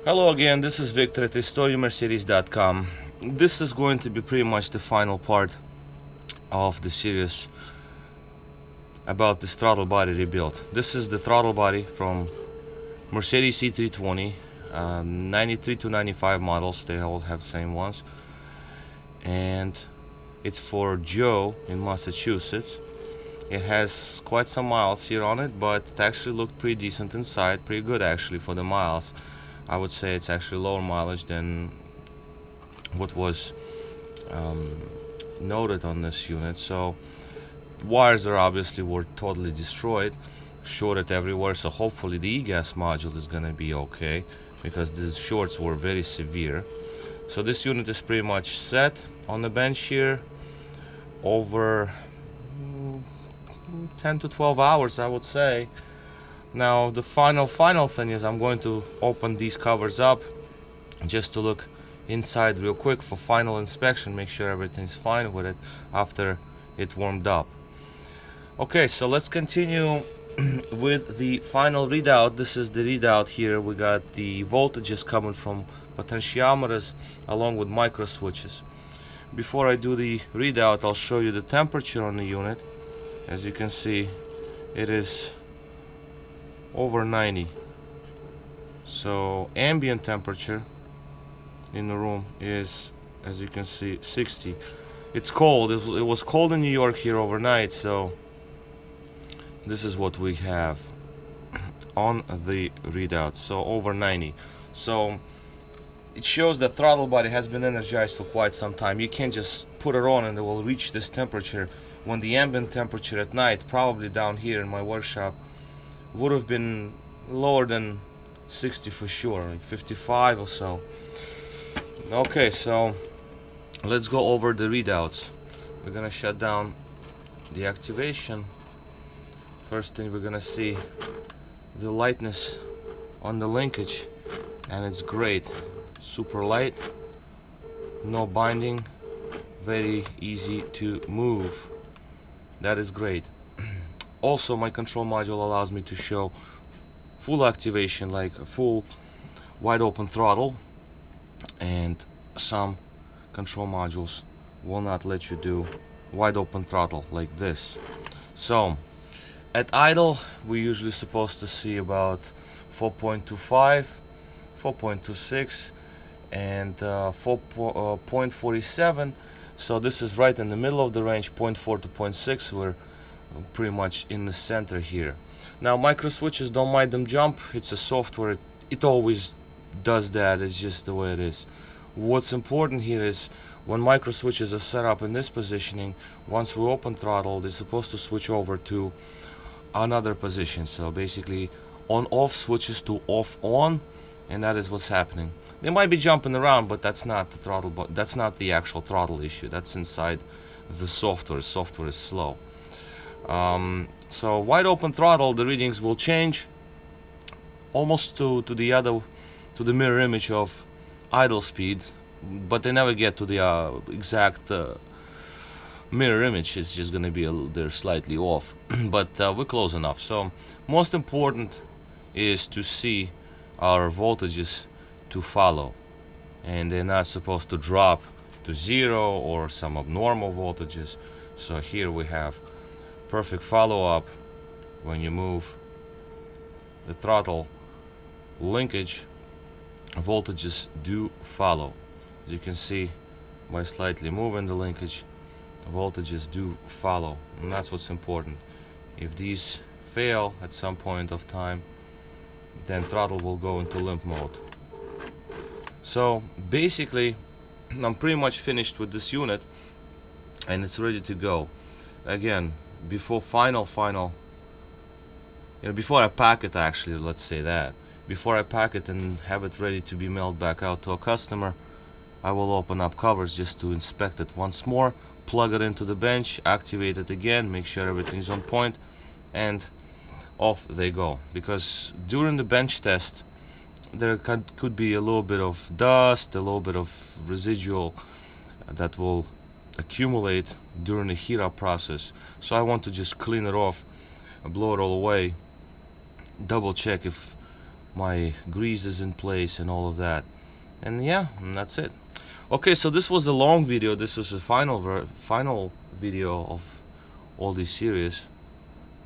Hello again, this is Victor at RestoreYourMercedes.com. This is going to be pretty much the final part of the series about this throttle body rebuild. This is the throttle body from Mercedes E320, 93 to 95 models, they all have the same ones. And it's for Joe in Massachusetts. It has quite some miles here on it, but it actually looked pretty decent inside, pretty good actually for the miles. I would say it's actually lower mileage than what was noted on this unit. So wires were totally destroyed, shorted everywhere, so hopefully the e-gas module is gonna be okay, because the shorts were very severe. So this unit is pretty much set on the bench here over 10 to 12 hours, I would say. Now the final thing is I'm going to open these covers up just to look inside real quick for final inspection, make sure everything's fine with it after it warmed up. Okay, so let's continue with the final readout. This is the readout here. We got the voltages coming from potentiometers along with micro switches. Before I do the readout, I'll show you the temperature on the unit. As you can see, it is over 90. So ambient temperature in the room is, as you can see, 60. It's cold. It was cold in New York here overnight, so this is what we have on the readout. So over 90. So it shows that throttle body has been energized for quite some time. You can't just put it on and it will reach this temperature when the ambient temperature at night, probably down here in my workshop, would have been lower than 60 for sure, like 55 or so. Okay, so let's go over the readouts. We're gonna shut down the activation. First thing we're gonna see the lightness on the linkage, and it's great. Super light, no binding, very easy to move. That is great. Also, my control module allows me to show full activation, like a full wide open throttle, and some control modules will not let you do wide open throttle like this. So at idle we're usually supposed to see about 4.25, 4.26 and 4.47. so this is right in the middle of the range, 0.4 to 0.6. We're pretty much in the center here. Now micro switches, don't mind them jump. It's a software, it always does that. It's just the way it is. What's important here is when micro switches are set up in this positioning, once we open throttle, they're supposed to switch over to another position. So basically on off switches to off on, and that is what's happening. They might be jumping around, but that's not the throttle, but that's not the actual throttle issue. That's inside the software. Software is slow. So wide open throttle, the readings will change almost to the mirror image of idle speed, but they never get to the exact mirror image. It's just gonna be they're slightly off, but we're close enough. So most important is to see our voltages to follow, and they're not supposed to drop to zero or some abnormal voltages. So here we have perfect follow-up. When you move the throttle linkage, voltages do follow. As you can see, by slightly moving the linkage, voltages do follow, and that's what's important. If these fail at some point of time, then throttle will go into limp mode. So basically I'm pretty much finished with this unit and it's ready to go. Again, before before I pack it, actually, let's say that before I pack it and have it ready to be mailed back out to a customer, I will open up covers just to inspect it once more, plug it into the bench, activate it again, make sure everything's on point, and off they go. Because during the bench test there could be a little bit of dust, a little bit of residual that will accumulate during the heat up process. So I want to just clean it off, blow it all away, double check if my grease is in place and all of that. And yeah, and that's it. Okay, so this was a long video. This was the final video of all this series,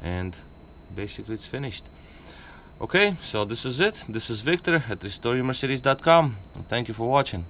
and basically it's finished. Okay, so this is it. This is Victor at RestoreYourMercedes.com. Thank you for watching.